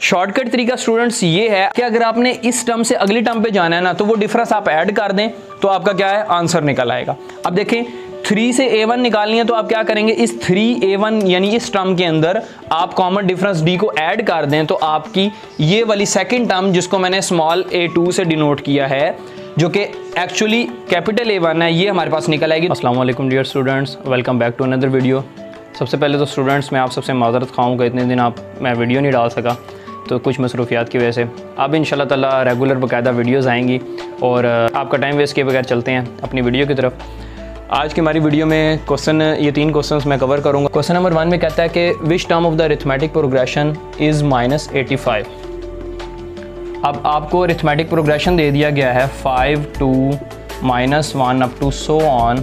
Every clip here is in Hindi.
शॉर्टकट तरीका स्टूडेंट्स ये है कि अगर आपने इस टर्म से अगली टर्म पे जाना है ना, तो वो डिफरेंस आप ऐड कर दें तो आपका क्या है, आंसर निकल आएगा। अब देखें 3 से a1 निकालनी है तो आप क्या करेंगे, इस 3a1 यानी इस टर्म के अंदर आप कॉमन डिफरेंस d को ऐड कर दें तो आपकी ये वाली सेकंड टर्म जिसको मैंने स्मॉल a2 से डिनोट किया है, जो कि एक्चुअली कैपिटल A1 है, ये हमारे पास निकल आएगी। अस्सलाम वालेकुम dear students, welcome back to another video. सबसे पहले तो स्टूडेंट्स मैं आप सबसे माज़रत खाऊंगा, इतने दिन मैं वीडियो नहीं डाल सका तो कुछ मसरूफियात की वजह से। अब इंशाल्लाह ताला रेगुलर बाकायदा वीडियोज़ आएंगी और आपका टाइम वेस्ट किए बगैर चलते हैं अपनी वीडियो की तरफ। आज की हमारी वीडियो में ये 3 क्वेश्चंस मैं कवर करूँगा। क्वेश्चन नंबर 1 में कहता है कि which term of the arithmetic progression is -85। अब आपको अरिथमेटिक प्रोग्रेशन दे दिया गया है 5 to -1 up to so on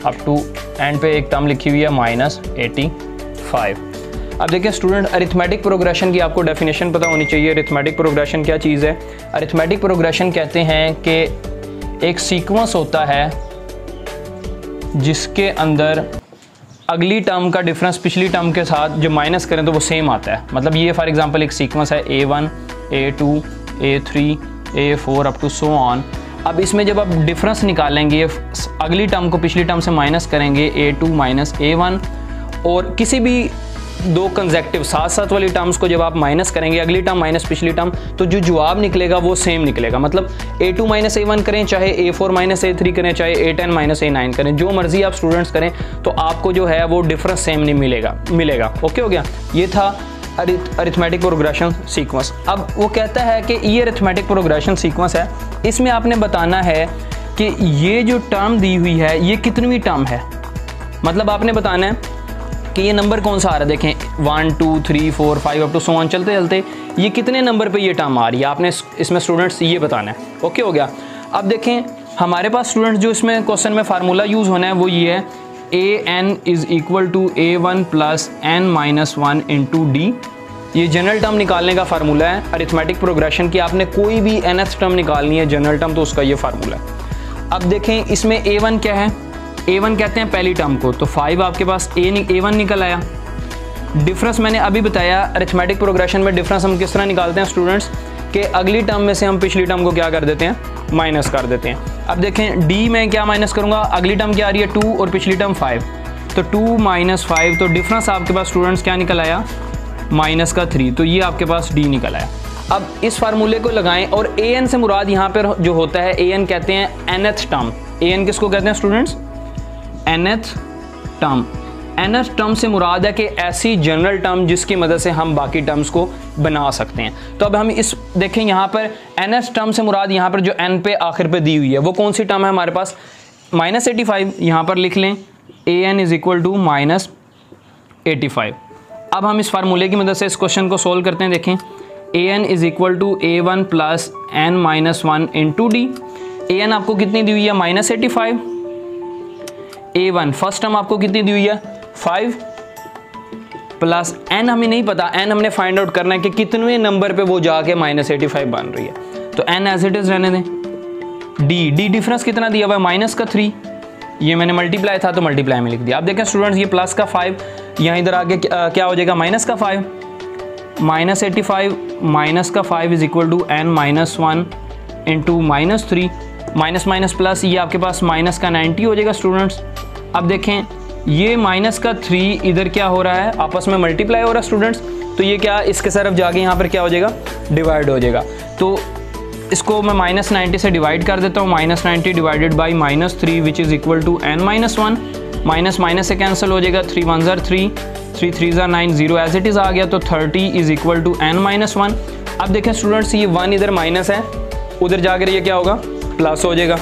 up to and पे एक टर्म लिखी हुई है -85। अब देखिए स्टूडेंट, अरिथमेटिक प्रोग्रेशन की आपको डेफिनेशन पता होनी चाहिए। अरिथमेटिक प्रोग्रेशन क्या चीज़ है? अरिथमेटिक प्रोग्रेशन कहते हैं कि एक सीक्वेंस होता है जिसके अंदर अगली टर्म का डिफरेंस पिछली टर्म के साथ जब माइनस करें तो वो सेम आता है। मतलब ये फॉर एग्जांपल एक सीक्वेंस है A1 A2 A3 A4 up to so on. अब इसमें जब आप डिफरेंस निकालेंगे, अगली टर्म को पिछली टर्म से माइनस करेंगे A2 माइनस A1, और किसी भी 2 कंसेक्टिव साथ साथ वाली टर्म्स को जब आप माइनस करेंगे, अगली टर्म माइनस पिछली टर्म, तो जो जवाब निकलेगा वो सेम निकलेगा। मतलब A2 माइनस A1 करें, चाहे A4 माइनस A3 करें, चाहे A10 माइनस A9 करें, जो मर्जी आप स्टूडेंट्स करें तो आपको जो है वो डिफरेंस सेम नहीं मिलेगा। ओके हो गया, ये था अरिथमेटिक प्रोग्रेशन सीक्वेंस। अब वो कहता है कि ये अरिथमेटिक प्रोग्रेशन सीक्वेंस है, इसमें आपने बताना है कि ये जो टर्म दी हुई है ये कितनी टर्म है। मतलब आपने बताना है कि ये नंबर कौन सा आ रहा है। देखें 1 2 3 4 5 अप टू सो ऑन चलते चलते ये कितने नंबर पे ये टर्म आ रही है, आपने इसमें स्टूडेंट्स ये बताना है। ओके हो गया। अब देखें हमारे पास स्टूडेंट्स जो इसमें क्वेश्चन में फार्मूला यूज़ होना है वो ये है, an is equal to A1 plus n-1 into D. ये जनरल टर्म निकालने का फार्मूला है अरिथमेटिक प्रोग्रेशन की। आपने कोई भी nth टर्म निकालनी है जनरल टर्म तो उसका ये फार्मूला है। अब देखें इसमें A1 क्या है, A1 कहते हैं पहली टर्म को, तो 5 आपके पास A1 निकल आया। डिफरेंस मैंने अभी बताया अरिथमेटिक प्रोग्रेशन में डिफरेंस हम किस तरह निकालते हैं स्टूडेंट्स, कि अगली टर्म में से हम पिछली टर्म को क्या कर देते हैं, माइनस कर देते हैं। अब देखें डी में क्या माइनस करूंगा, अगली टर्म क्या आ रही है 2 और पिछली टर्म 5, तो 2 माइनस 5, तो डिफरेंस आपके पास स्टूडेंट्स क्या निकल आया, माइनस का 3, तो ये आपके पास डी निकल आया। अब इस फार्मूले को लगाएं और an से मुराद यहाँ पर जो होता है, an कहते हैं nth टर्म। an किसको कहते हैं students, nth term. nth term से मुराद है कि ऐसी जनरल टर्म जिसकी मदद से हम बाकी टर्म्स को बना सकते हैं। तो अब हम इस देखें यहाँ पर nth टर्म से मुराद यहाँ पर जो n पे आखिर पे दी हुई है वो कौन सी टर्म है हमारे पास, -85। यहाँ पर लिख लें an इज़ इक्वल टू -85। अब हम इस फार्मूले की मदद से इस क्वेश्चन को सोल्व करते हैं। देखें an is equal to A1 plus n-1 into D. an आपको कितनी दी हुई है, -85। A1 फर्स्ट टर्म आपको कितनी दी हुई है, 5 प्लस n हमें नहीं पता, n हमने फाइंड आउट करना है कि कितने नंबर पे वो जाके -85 बन रही है, तो n एज इट इज़ रहने दें। डी डिफरेंस कितना दिया हुआ है, माइनस का 3, ये मैंने मल्टीप्लाई था तो मल्टीप्लाई में लिख दिया। आप देखें स्टूडेंट्स ये प्लस का 5, यहाँ इधर आगे क्या हो जाएगा, माइनस का 5, -85 माइनस का 5 is equal to n-1 into -3, minus minus plus, ये आपके पास माइनस का 90 हो जाएगा स्टूडेंट्स। अब देखें ये माइनस का 3 इधर क्या हो रहा है, आपस में मल्टीप्लाई हो रहा है स्टूडेंट्स, तो ये क्या इसके तरफ जाके यहाँ पर क्या हो जाएगा, डिवाइड हो जाएगा। तो इसको मैं -90 से डिवाइड कर देता हूँ, -90 divided by -3 which is equal to n-1, minus minus से कैंसिल हो जाएगा, 3 1 ज़र 3, 3 3 ज़र 9, 0 एज इट इज़ आ गया, तो 30 इज़ इक्वल टू n-1। अब देखें स्टूडेंट्स ये 1 इधर माइनस है, उधर जाकर ये क्या होगा, प्लस हो जाएगा,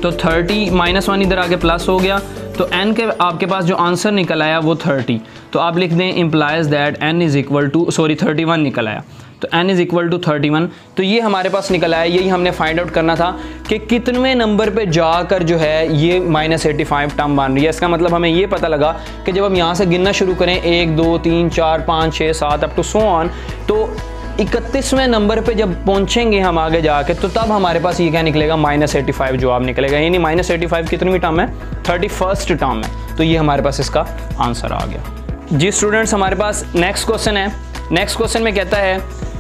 तो 30 -1 इधर आके प्लस हो गया, तो n के आपके पास जो आंसर निकल आया वो 30, तो आप लिख दें implies that n is equal to 31 निकल आया, तो n इज़ इक्वल टू 31। तो ये हमारे पास निकल आया, यही हमने फाइंड आउट करना था कि कितने नंबर पे जाकर जो है ये -85 टर्म बन रही है। इसका मतलब हमें ये पता लगा कि जब हम यहाँ से गिनना शुरू करें 1 2 3 4 5 6 7 अप टू सो ऑन, तो 31वें नंबर पे जब पहुंचेंगे हम आगे जाके, तो तब हमारे पास ये क्या निकलेगा, -85 जवाब निकलेगा। यानी -85 कितनी टर्म है, 31st टर्म है, तो ये हमारे पास इसका आंसर आ गया। जी स्टूडेंट्स, हमारे पास नेक्स्ट क्वेश्चन है। नेक्स्ट क्वेश्चन में कहता है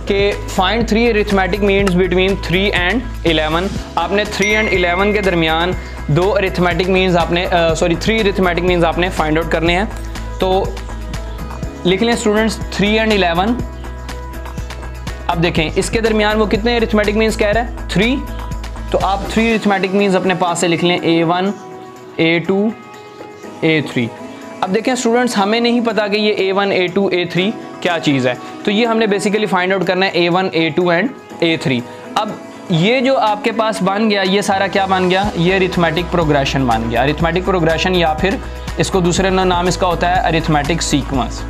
कि find 3 arithmetic means between 3 and 11। आपने 3 एंड 11 के दरमियान 2 अरिथमेटिक मीन्स आपने 3 अरिथमेटिक मीन्स आपने फाइंड आउट करने हैं। तो लिख लें स्टूडेंट्स 3 एंड 11। अब देखें इसके दरमियान वो कितने अरिथमेटिक मीन्स कह रहा है 3, तो आप 3 अरिथमेटिक मीन्स अपने पास से लिख लें A1 A2 A3। अब देखें स्टूडेंट्स हमें नहीं पता कि ये A1 A2 A3 क्या चीज़ है, तो ये हमने बेसिकली फाइंड आउट करना है A1 A2 एंड A3। अब ये जो आपके पास बन गया ये सारा क्या बन गया, ये अरिथमेटिक प्रोग्रेशन बन गया। अरिथमेटिक प्रोग्रेशन या फिर इसको दूसरे नाम इसका होता है अरिथमेटिक सीक्वेंस।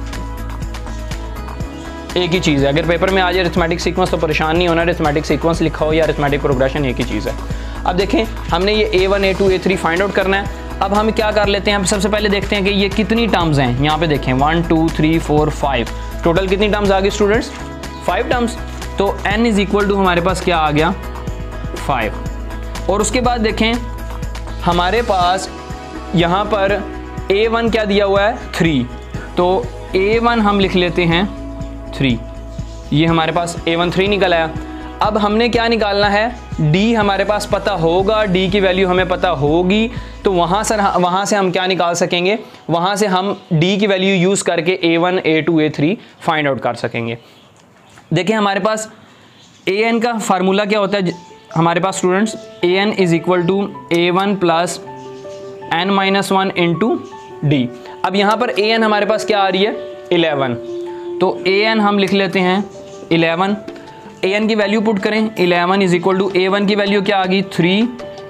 एक ही चीज़ है, अगर पेपर में आ जाए अरिथमेटिक सीक्वेंस तो परेशान नहीं होना, अरिथमेटिक सीक्वेंस लिखा हो या अरिथमेटिक प्रोग्रेशन एक ही चीज़ है। अब देखें हमने ये A1 A2 A3 find out करना है। अब हम क्या कर लेते हैं, अब सबसे पहले देखते हैं कि ये कितनी टर्म्स हैं। यहाँ पे देखें 1 2 3 4 5, टोटल कितनी टर्म्स आ गई स्टूडेंट्स 5 टर्म्स। तो n इज इक्वल टू हमारे पास क्या आ गया 5। और उसके बाद देखें हमारे पास यहाँ पर A1 क्या दिया हुआ है 3, तो A1 हम लिख लेते हैं 3, ये हमारे पास A1 3 निकल आया। अब हमने क्या निकालना है, D हमारे पास पता होगा, D की वैल्यू हमें पता होगी, तो वहाँ से हम क्या निकाल सकेंगे, वहाँ से हम D की वैल्यू यूज़ करके A1 A2 A3 find out कर सकेंगे। देखिए हमारे पास AN का फार्मूला क्या होता है हमारे पास students, AN is equal to A1 plus n-1 into D। अब यहाँ पर AN हमारे पास क्या आ रही है 11, तो AN हम लिख लेते हैं 11। AN की वैल्यू पुट करें, 11 इज इक्वल टू A1 की वैल्यू क्या आ गई 3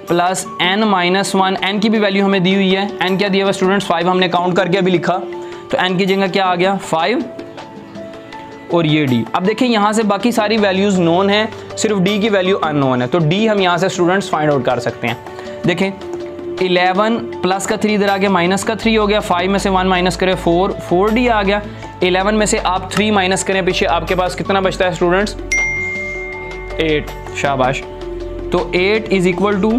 प्लस n-1, n की भी वैल्यू हमें दी हुई है, n क्या दिया हुआ स्टूडेंट्स 5, हमने काउंट करके अभी लिखा, तो n की जगह क्या आ गया 5 और ये D। अब देखिए यहाँ से बाकी सारी वैल्यूज़ नोन है, सिर्फ D की वैल्यू अननोन है, तो D हम यहाँ से स्टूडेंट्स फाइंड आउट कर सकते हैं। देखें 11 प्लस का 3 इधर आ गया, माइनस का 3 हो गया, 5 में से 1 माइनस करें 4D आ गया। 11 में से आप 3 माइनस करें पीछे, आपके पास कितना बचता है स्टूडेंट्स 8, शाबाश। तो 8 इज इक्वल टू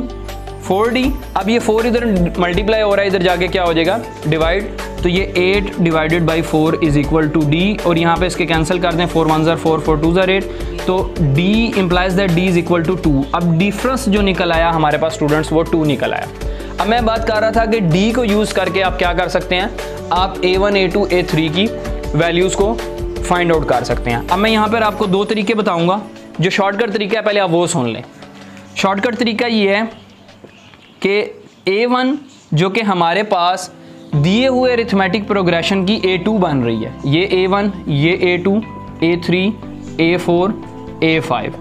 4D। अब ये 4 इधर मल्टीप्लाई हो रहा है, इधर जाके क्या हो जाएगा डिवाइड, तो ये 8 divided by 4 is equal to D, और यहाँ पे इसके कैंसिल कर दें, 4 1 4 4 2 8, तो D implies that D is equal to 2। अब डिफरेंस जो निकल आया हमारे पास स्टूडेंट्स वो 2 निकल आया। अब मैं बात कर रहा था कि D को यूज़ करके आप क्या कर सकते हैं, आप A1 A2 A3 की वैल्यूज़ को फाइंड आउट कर सकते हैं। अब मैं यहाँ पर आपको 2 तरीके बताऊँगा, जो शॉर्टकट तरीका है पहले आप वो सुन लें। शॉर्टकट तरीका ये है कि A1 जो कि हमारे पास दिए हुए अरिथमेटिक प्रोग्रेशन की A2 बन रही है, ये A1 ये A2 A3 A4 A5,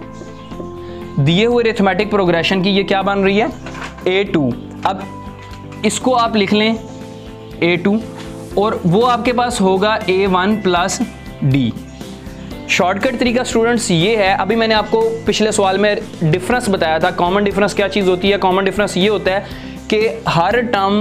दिए हुए अरिथमेटिक प्रोग्रेशन की ये क्या बन रही है A2। अब इसको आप लिख लें A2 और वो आपके पास होगा A1 प्लस D। शॉर्टकट तरीका स्टूडेंट्स ये है, अभी मैंने आपको पिछले सवाल में डिफरेंस बताया था, कॉमन डिफरेंस क्या चीज़ होती है। कॉमन डिफरेंस ये होता है कि हर टर्म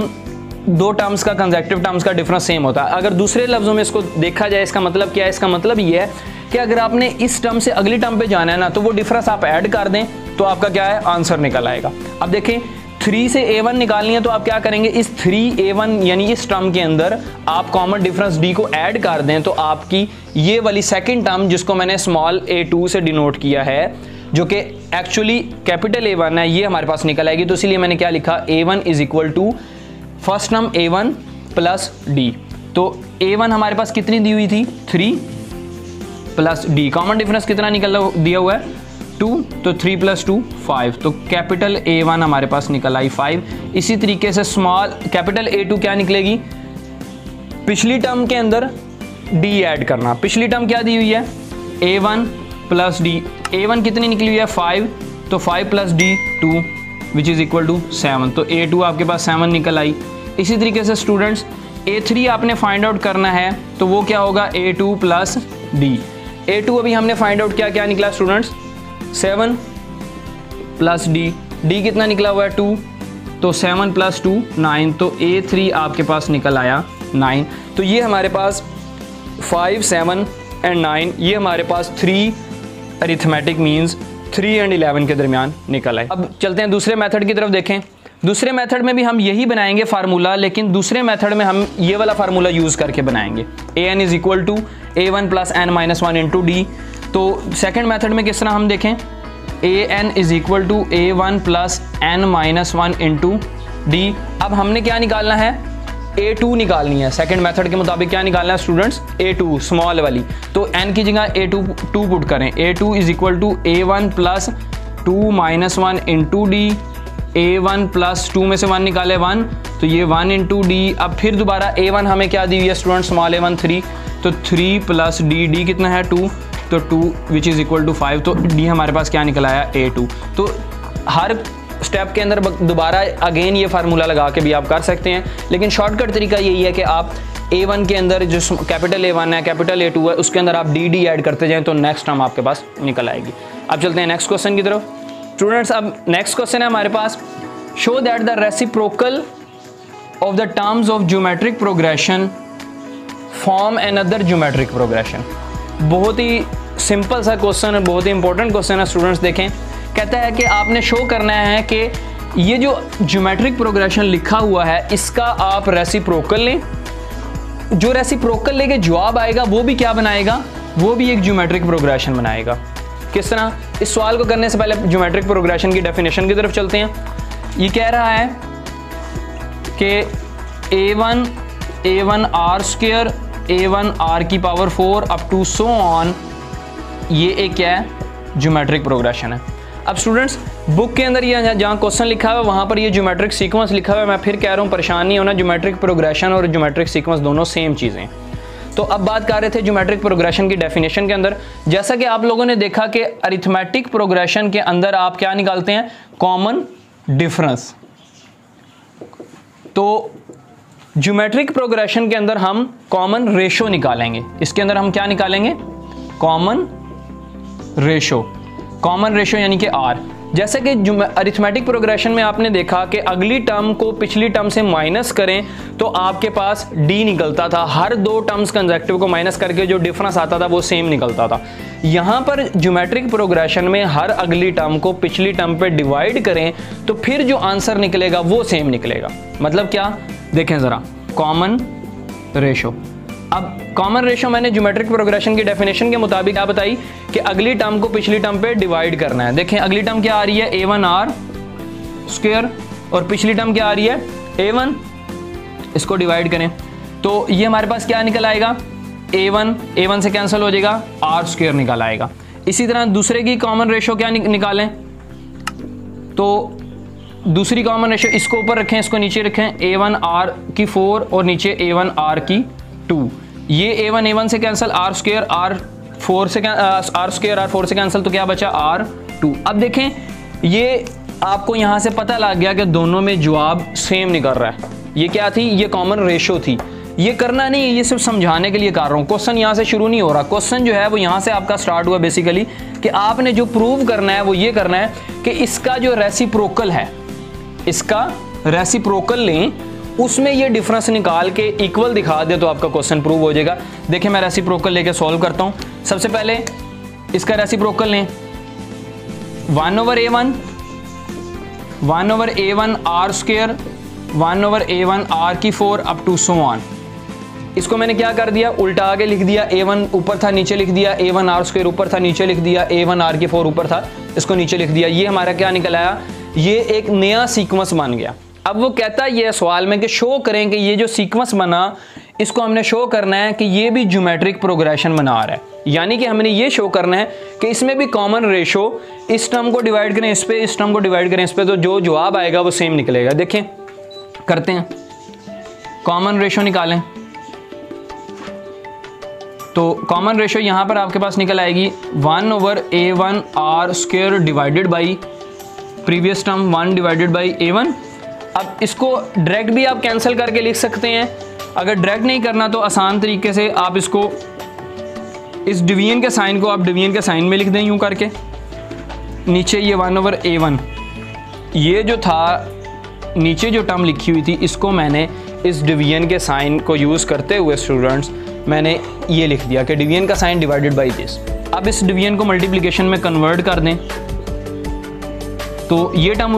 2 टर्म्स का कंसेक्टिव टर्म्स का डिफरेंस सेम होता है। अगर दूसरे लफ्ज़ों में इसको देखा जाए, इसका मतलब क्या है, इसका मतलब ये है कि अगर आपने इस टर्म से अगली टर्म पे जाना है ना, तो वो डिफरेंस आप ऐड कर दें तो आपका क्या है आंसर निकल आएगा। अब देखें 3 से A1 निकालनी है, तो आप क्या करेंगे, इस 3A1 यानी इस टर्म के अंदर आप कॉमन डिफरेंस D को ऐड कर दें, तो आपकी ये वाली सेकंड टर्म जिसको मैंने स्मॉल a2 से डिनोट किया है, जो कि एक्चुअली कैपिटल A1 है, ये हमारे पास निकल आएगी। तो इसीलिए मैंने क्या लिखा, A1 is equal to first term A1 plus D। तो A1 हमारे पास कितनी दी हुई थी 3 प्लस D, कॉमन डिफरेंस कितना निकल दिया हुआ है 2, तो 3 प्लस 2 5, तो कैपिटल A1 हमारे पास निकल आई 5। इसी तरीके से स्मॉल कैपिटल A2 क्या निकलेगी, पिछली टर्म के अंदर D ऐड करना। पिछली टर्म क्या दी हुई है A1 प्लस D, A1 कितनी निकली हुई है 5, तो 5 plus D 2 which is equal to 7, तो A2 आपके पास 7 निकल आई। इसी तरीके से स्टूडेंट्स A3 आपने फाइंड आउट करना है, तो वो क्या होगा A2 प्लस D। A2 अभी हमने फाइंड आउट किया, क्या निकला स्टूडेंट्स 7 प्लस D, D कितना निकला हुआ है 2, तो 7 प्लस 2 9, तो A3 आपके पास निकल आया 9। तो ये हमारे पास 5 7 एंड 9, ये हमारे पास 3 अरिथमेटिक मीन्स 3 एंड 11 के दरमियान निकल आए। अब चलते हैं दूसरे मेथड की तरफ। देखें दूसरे मेथड में भी हम यही बनाएंगे फार्मूला, लेकिन दूसरे मेथड में हम ये वाला फार्मूला यूज़ करके बनाएंगे, an is equal to a1 plus n minus 1 into D. तो सेकेंड मेथड में किस तरह हम देखें, an is equal to a1 plus n minus 1 into D. अब हमने क्या निकालना है, a2 निकालनी है। सेकंड मेथड के मुताबिक क्या निकालना है स्टूडेंट्स, a2 स्मॉल वाली। तो n की जगह a2 पुट करें, a2 is equal to a1 plus 2 minus 1 into D, a1 plus 2 में से 1 निकाले 1, तो ये 1 इंटू डी। अब फिर दोबारा a1 हमें क्या दी हुई है स्टूडेंट, स्मॉल a1 3, तो 3 प्लस डी कितना है 2, तो 2 विच इज़ इक्वल टू 5, तो डी हमारे पास क्या निकल आया a2। तो हर स्टेप के अंदर दोबारा अगेन ये फार्मूला लगा के भी आप कर सकते हैं, लेकिन शॉर्टकट तरीका यही है कि आप a1 के अंदर जो कैपिटल a1 है, कैपिटल a2 है, उसके अंदर आप डी ऐड करते जाएं तो नेक्स्ट टर्म आपके पास निकल आएगी। अब चलते हैं नेक्स्ट क्वेश्चन की तरफ स्टूडेंट्स। अब नेक्स्ट क्वेश्चन है हमारे पास, show that the reciprocal of the terms of geometric progression form another geometric progression. बहुत ही सिंपल सा क्वेश्चन है, बहुत ही इंपॉर्टेंट क्वेश्चन है स्टूडेंट्स। देखें, कहता है कि आपने शो करना है कि ये जो ज्योमेट्रिक प्रोग्रेशन लिखा हुआ है इसका आप रेसिप्रोकल लें, जो रेसिप्रोकल लेके जवाब आएगा वो भी क्या बनाएगा, वो भी एक ज्योमेट्रिक प्रोग्रेशन बनाएगा। किस तरह, इस सवाल को करने से पहले ज्योमेट्रिक प्रोग्रेशन की डेफिनेशन की तरफ चलते हैं। ये कह रहा है कि a1 r square a1 r की power 4 up to so on, ये एक क्या है, ज्योमेट्रिक प्रोग्रेशन है। अब स्टूडेंट्स बुक के अंदर ये जहाँ क्वेश्चन लिखा हुआ है वहाँ पर ये ज्योमेट्रिक सीक्वेंस लिखा हुआ है। मैं फिर कह रहा हूँ परेशान नहीं होना, ज्योमेट्रिक प्रोग्रेशन और ज्योमेट्रिक सीक्वेंस दोनों सेम चीज़ें हैं। तो अब बात कर रहे थे ज्योमेट्रिक प्रोग्रेशन की डेफिनेशन के अंदर। जैसा कि आप लोगों ने देखा कि अरिथमेटिक प्रोग्रेशन के अंदर आप क्या निकालते हैं, कॉमन डिफरेंस। तो ज्योमेट्रिक प्रोग्रेशन के अंदर हम कॉमन रेशो निकालेंगे। इसके अंदर हम क्या निकालेंगे, कॉमन रेशो। कॉमन रेशो यानी कि R। जैसे कि अरिथमेटिक प्रोग्रेशन में आपने देखा कि अगली टर्म को पिछली टर्म से माइनस करें तो आपके पास D निकलता था। हर दो टर्म्स कंसेक्टिव को माइनस करके जो डिफरेंस आता था वो सेम निकलता था। यहाँ पर ज्योमेट्रिक प्रोग्रेशन में हर अगली टर्म को पिछली टर्म पे डिवाइड करें तो फिर जो आंसर निकलेगा वो सेम निकलेगा। मतलब क्या, देखें ज़रा, कॉमन रेशो। अब कॉमन रेशो मैंने ज्योमेट्रिक प्रोग्रेशन की डेफिनेशन के मुताबिक क्या बताई कि अगली टर्म को पिछली टर्म पे डिवाइड करना है। देखें अगली टर्म क्या आ रही है, a1 r स्क्वायर, और पिछली टर्म क्या आ रही है, a1। इसको डिवाइड करें तो ये हमारे पास क्या निकल आएगा, a1 से कैंसिल हो जाएगा, r स्क्वायर निकल आएगा। इसी तरह दूसरे की कॉमन रेशो क्या निकालें, तो दूसरी कॉमन रेशो इसको ऊपर रखें, इसको नीचे रखें, a1 r की 4 और नीचे a1 r की 2। ये a1 से कैंसिल, r स्क्वायर r4 से r स्क्वायर r4 से कैंसिल, तो क्या बचा r2। अब देखें ये आपको यहाँ से पता लग गया कि दोनों में जवाब सेम निकल रहा है। ये क्या थी, ये कॉमन रेशो थी। ये करना नहीं है, ये सिर्फ समझाने के लिए कर रहा हूँ। क्वेश्चन यहाँ से शुरू नहीं हो रहा, क्वेश्चन जो है वो यहाँ से आपका स्टार्ट हुआ बेसिकली कि आपने जो प्रूव करना है वो ये करना है कि इसका जो रेसिप्रोकल है, इसका रेसिप्रोकल लें, उसमें ये डिफरेंस निकाल के इक्वल दिखा दे तो आपका क्वेश्चन प्रूव हो जाएगा। देखिए मैं रेसिप्रोकल लेके सॉल्व करता हूँ। सबसे पहले इसका रेसिप्रोकल लें, 1/a1 r square 1/a1 r की 4 अप टू सो ऑन। इसको मैंने क्या कर दिया, उल्टा आगे लिख दिया, a1 ऊपर था नीचे लिख दिया, a1 r स्क्वायर ऊपर था नीचे लिख दिया, a1 r की 4 ऊपर था इसको नीचे लिख दिया। ये हमारा क्या निकल आया, ये एक नया सीक्वेंस बन गया। अब वो कहता है ये सवाल में कि शो करें कि ये जो सीक्वेंस बना इसको हमने शो करना है कि ये भी ज्योमेट्रिक प्रोग्रेशन बना रहा है। यानी कि हमने ये शो करना है कि इसमें भी कॉमन रेशो, इस टर्म को डिवाइड करें इस पे, इस टर्म को डिवाइड करें इस पे, तो जो जवाब आएगा वो सेम निकलेगा। देखें करते हैं, कॉमन रेशो निकालें तो कॉमन रेशो यहाँ पर आपके पास निकल आएगी 1/a1 r square divided by previous term 1 divided by a1। अब इसको डायरेक्ट भी आप कैंसिल करके लिख सकते हैं। अगर डायरेक्ट नहीं करना तो आसान तरीके से आप इसको, इस डिवीजन के साइन को आप डिवीजन के साइन में लिख दें यूँ करके, नीचे ये 1/a1, ये जो था नीचे जो टर्म लिखी हुई थी इसको मैंने इस डिवीजन के साइन को यूज़ करते हुए स्टूडेंट्स मैंने ये लिख दिया कि डिवीजन का साइन डिवाइडेड बाई दिस। अब इस डिवीजन को मल्टीप्लिकेशन में कन्वर्ट कर दें तो ये टर्म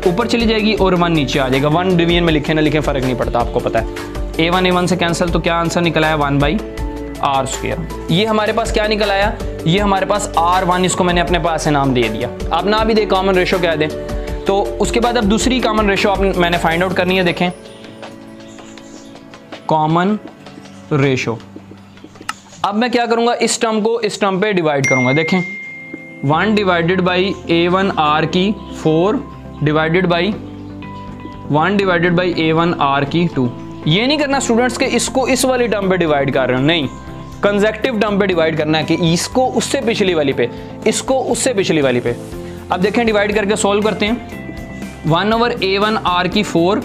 ऊपर चली जाएगी और 1 नीचे आ जाएगा। 1 डिवीजन में लिखे ना लिखे फ़र्क नहीं पड़ता, आपको पता है। A1 से कैंसिल, तो क्या आंसर निकला है 1/r²। ये हमारे पास क्या निकल आया, ये हमारे पास R1, इसको मैंने अपने पास से नाम दे दिया। आप ना भी दे, कॉमन रेशो कह दें। तो उसके बाद अब दूसरी कॉमन रेशो मैंने फाइंड आउट करनी है। देखें कॉमन रेशो, अब मैं क्या करूंगा, इस टर्म को इस टर्म पे डिवाइड करूंगा। देखें 1 divided by A1R⁴ divided by 1 divided by A1R⁴। ये नहीं करना स्टूडेंट्स के इसको इस वाली टर्म पे डिवाइड कर रहे हो, नहीं, कंसेक्टिव टर्म पे डिवाइड करना है कि इसको उससे पिछली वाली पे, इसको उससे पिछली वाली पे। अब देखें डिवाइड करके सॉल्व करते हैं। 1/A1R⁴,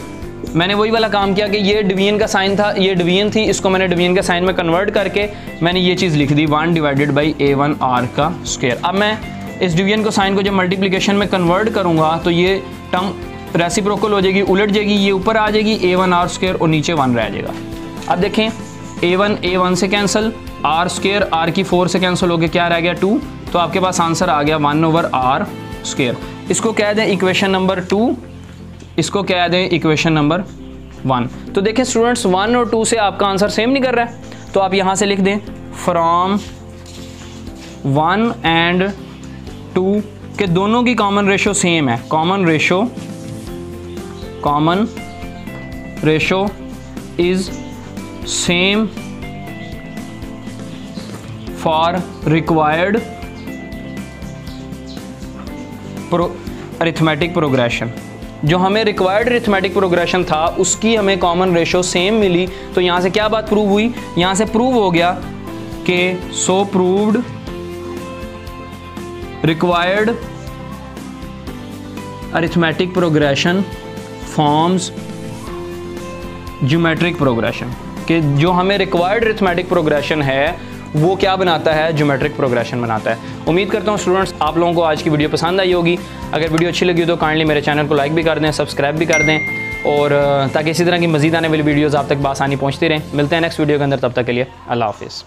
मैंने वही वाला काम किया कि ये डिवीजन का साइन था, ये डिवीजन थी, इसको मैंने डिवीजन के साइन में कन्वर्ट करके मैंने ये चीज़ लिख दी 1 डिवाइडेड बाई A1R²। अब मैं इस डिवीजन को साइन को जब मल्टीप्लिकेशन में कन्वर्ट करूँगा तो ये टर्म रेसिप्रोकल हो जाएगी, उलट जाएगी, ये ऊपर आ जाएगी A1R² और नीचे 1 रह जाएगा। अब देखें A1 से कैंसिल, R² R⁴ से कैंसिल हो गया, क्या रह गया 2। तो आपके पास आंसर आ गया 1/r²। इसको कह दें इक्वेशन नंबर 2, इसको कह दें इक्वेशन नंबर 1। तो देखें स्टूडेंट्स 1 और 2 से आपका आंसर सेम नहीं कर रहा है, तो आप यहाँ से लिख दें फ्रॉम 1 एंड 2 के दोनों की कॉमन रेशो सेम है। Common ratio is same for required arithmetic progression. जो हमें रिक्वायर्ड अरिथमेटिक प्रोग्रेशन था उसकी हमें कॉमन रेशो सेम मिली। तो यहाँ से क्या बात प्रूव हुई, यहाँ से प्रूव हो गया कि so proved required arithmetic progression forms geometric progression, कि जो हमें रिक्वायर्ड अरिथमेटिक प्रोग्रेशन है वो क्या बनाता है, ज्योमेट्रिक प्रोग्रेशन बनाता है। उम्मीद करता हूँ स्टूडेंट्स आप लोगों को आज की वीडियो पसंद आई होगी। अगर वीडियो अच्छी लगी तो काइंडली मेरे चैनल को लाइक भी कर दें, सब्सक्राइब भी कर दें, और ताकि इसी तरह की मज़ीद आने वाली वीडियोज़ आप तक बआसानी पहुँचती रहें। मिलते हैं नेक्स्ट वीडियो के अंदर, तब तक के लिए अल्लाह हाफिज़।